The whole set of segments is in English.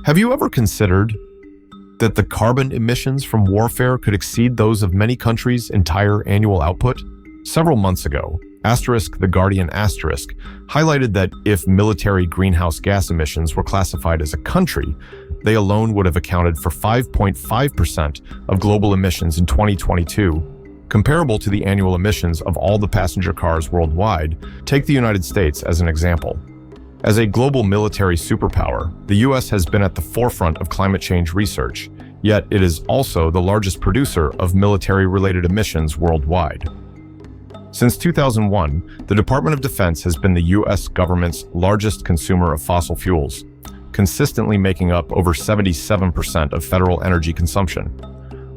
Have you ever considered that the carbon emissions from warfare could exceed those of many countries' entire annual output? Several months ago, The Guardian highlighted that if military greenhouse gas emissions were classified as a country, they alone would have accounted for 5.5% of global emissions in 2022, comparable to the annual emissions of all the passenger cars worldwide. Take the United States as an example. As a global military superpower, the US has been at the forefront of climate change research, yet it is also the largest producer of military-related emissions worldwide. Since 2001, the Department of Defense has been the US government's largest consumer of fossil fuels, consistently making up over 77% of federal energy consumption.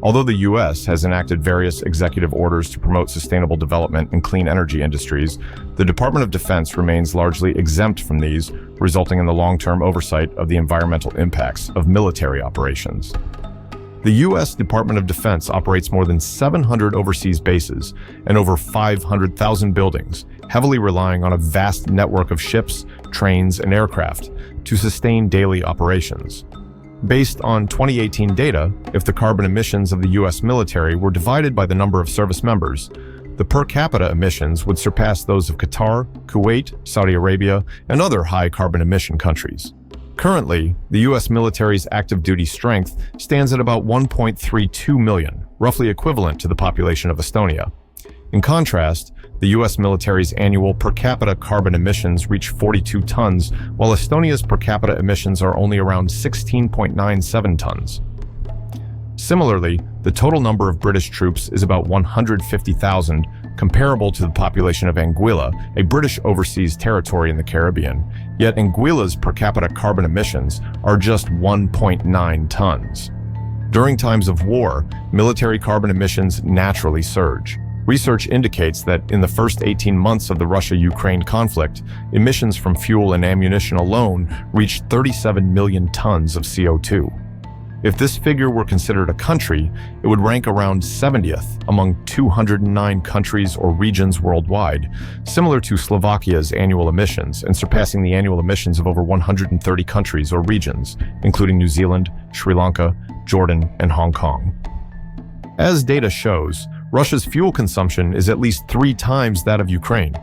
Although the US has enacted various executive orders to promote sustainable development in clean energy industries, the Department of Defense remains largely exempt from these, resulting in the long-term oversight of the environmental impacts of military operations. The U.S. Department of Defense operates more than 700 overseas bases and over 500,000 buildings, heavily relying on a vast network of ships, trains, and aircraft to sustain daily operations. Based on 2018 data, if the carbon emissions of the U.S. military were divided by the number of service members, the per capita emissions would surpass those of Qatar, Kuwait, Saudi Arabia, and other high carbon emission countries. Currently, the U.S. military's active duty strength stands at about 1.32 million, roughly equivalent to the population of Estonia. In contrast, the U.S. military's annual per capita carbon emissions reach 42 tons, while Estonia's per capita emissions are only around 16.97 tons. Similarly, the total number of British troops is about 150,000, comparable to the population of Anguilla, a British overseas territory in the Caribbean, yet Anguilla's per capita carbon emissions are just 1.9 tons. During times of war, military carbon emissions naturally surge. Research indicates that in the first 18 months of the Russia-Ukraine conflict, emissions from fuel and ammunition alone reached 37 million tons of CO2. If this figure were considered a country, it would rank around 70th among 209 countries or regions worldwide, similar to Slovakia's annual emissions and surpassing the annual emissions of over 130 countries or regions, including New Zealand, Sri Lanka, Jordan, and Hong Kong. As data shows, Russia's fuel consumption is at least 3 times that of Ukraine.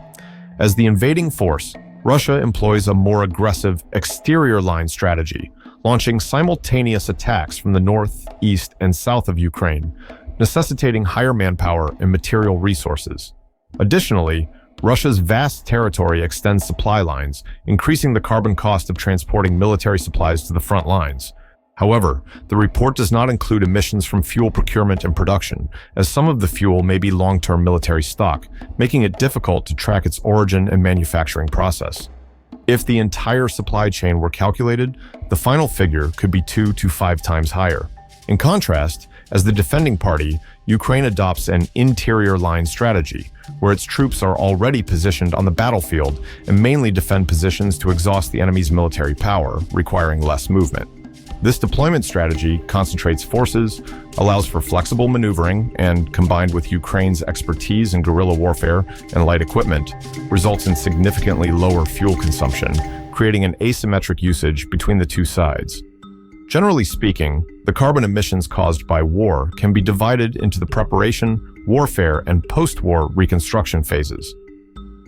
As the invading force, Russia employs a more aggressive exterior line strategy, launching simultaneous attacks from the north, east, and south of Ukraine, necessitating higher manpower and material resources. Additionally, Russia's vast territory extends supply lines, increasing the carbon cost of transporting military supplies to the front lines. However, the report does not include emissions from fuel procurement and production, as some of the fuel may be long-term military stock, making it difficult to track its origin and manufacturing process. If the entire supply chain were calculated, the final figure could be 2 to 5 times higher. In contrast, as the defending party, Ukraine adopts an interior line strategy, where its troops are already positioned on the battlefield and mainly defend positions to exhaust the enemy's military power, requiring less movement. This deployment strategy concentrates forces, allows for flexible maneuvering, and, combined with Ukraine's expertise in guerrilla warfare and light equipment, results in significantly lower fuel consumption, creating an asymmetric usage between the two sides. Generally speaking, the carbon emissions caused by war can be divided into the preparation, warfare, and post-war reconstruction phases.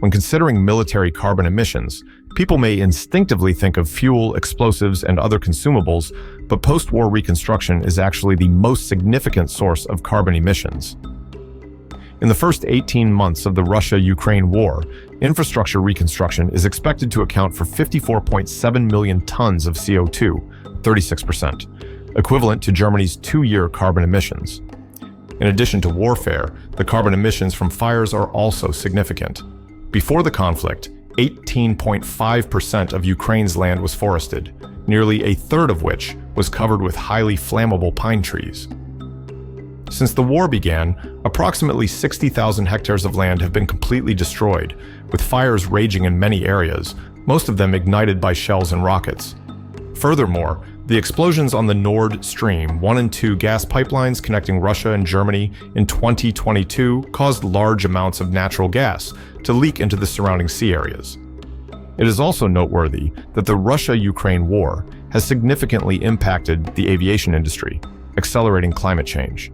When considering military carbon emissions, people may instinctively think of fuel, explosives, and other consumables, but post-war reconstruction is actually the most significant source of carbon emissions. In the first 18 months of the Russia-Ukraine war, infrastructure reconstruction is expected to account for 54.7 million tons of CO2, 36%, equivalent to Germany's 2-year carbon emissions. In addition to warfare, the carbon emissions from fires are also significant. Before the conflict, 18.5% of Ukraine's land was forested, nearly a third of which was covered with highly flammable pine trees. Since the war began, approximately 60,000 hectares of land have been completely destroyed, with fires raging in many areas, most of them ignited by shells and rockets. Furthermore, the explosions on the Nord Stream 1 and 2 gas pipelines connecting Russia and Germany in 2022 caused large amounts of natural gas to leak into the surrounding sea areas. It is also noteworthy that the Russia-Ukraine war, has significantly impacted the aviation industry, accelerating climate change.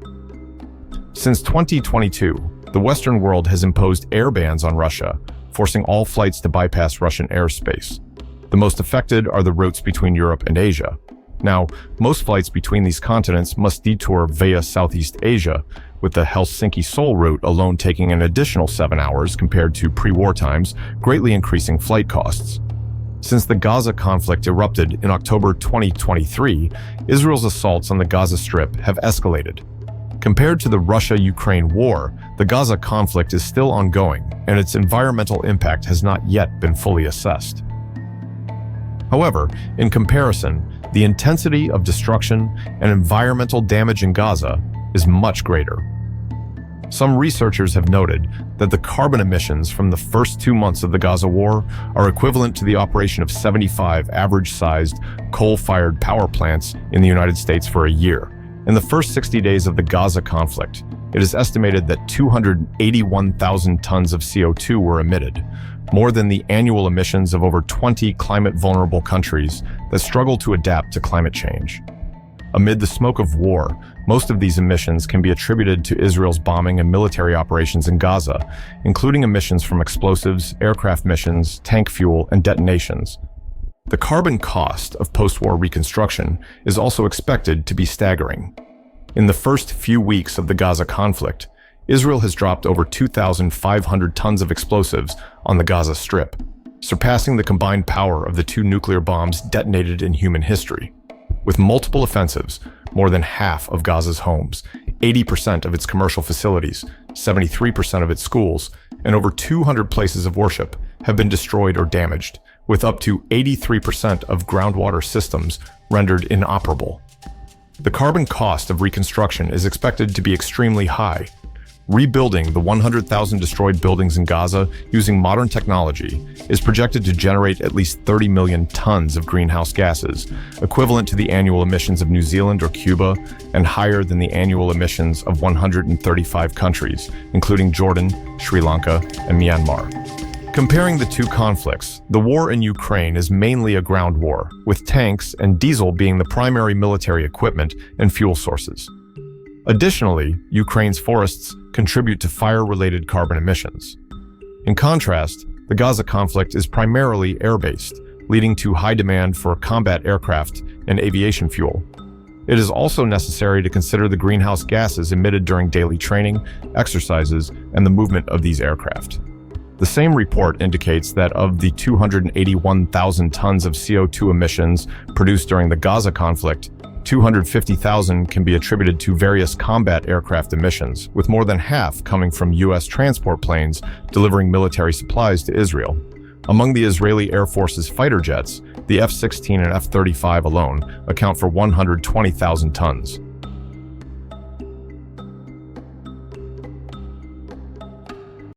Since 2022, the Western world has imposed air bans on Russia, forcing all flights to bypass Russian airspace. The most affected are the routes between Europe and Asia. Now, most flights between these continents must detour via Southeast Asia, with the Helsinki-Seoul route alone taking an additional 7 hours compared to pre-war times, greatly increasing flight costs. Since the Gaza conflict erupted in October 2023, Israel's assaults on the Gaza Strip have escalated. Compared to the Russia-Ukraine war, the Gaza conflict is still ongoing, and its environmental impact has not yet been fully assessed. However, in comparison, the intensity of destruction and environmental damage in Gaza is much greater. Some researchers have noted that the carbon emissions from the first 2 months of the Gaza war are equivalent to the operation of 75 average-sized coal-fired power plants in the United States for a year. In the first 60 days of the Gaza conflict, it is estimated that 281,000 tons of CO2 were emitted, more than the annual emissions of over 20 climate-vulnerable countries that struggle to adapt to climate change. Amid the smoke of war, most of these emissions can be attributed to Israel's bombing and military operations in Gaza, including emissions from explosives, aircraft missions, tank fuel, and detonations. The carbon cost of post-war reconstruction is also expected to be staggering. In the first few weeks of the Gaza conflict, Israel has dropped over 2,500 tons of explosives on the Gaza Strip, surpassing the combined power of the 2 nuclear bombs detonated in human history. With multiple offensives, more than half of Gaza's homes, 80% of its commercial facilities, 73% of its schools, and over 200 places of worship have been destroyed or damaged, with up to 83% of groundwater systems rendered inoperable. The carbon cost of reconstruction is expected to be extremely high. Rebuilding the 100,000 destroyed buildings in Gaza using modern technology is projected to generate at least 30 million tons of greenhouse gases, equivalent to the annual emissions of New Zealand or Cuba, and higher than the annual emissions of 135 countries, including Jordan, Sri Lanka, and Myanmar. Comparing the two conflicts, the war in Ukraine is mainly a ground war, with tanks and diesel being the primary military equipment and fuel sources. Additionally, Ukraine's forests contribute to fire-related carbon emissions. In contrast, the Gaza conflict is primarily air-based, leading to high demand for combat aircraft and aviation fuel. It is also necessary to consider the greenhouse gases emitted during daily training, exercises, and the movement of these aircraft. The same report indicates that of the 281,000 tons of CO2 emissions produced during the Gaza conflict, 250,000 can be attributed to various combat aircraft emissions, with more than half coming from U.S. transport planes delivering military supplies to Israel. Among the Israeli Air Force's fighter jets, the F-16 and F-35 alone account for 120,000 tons.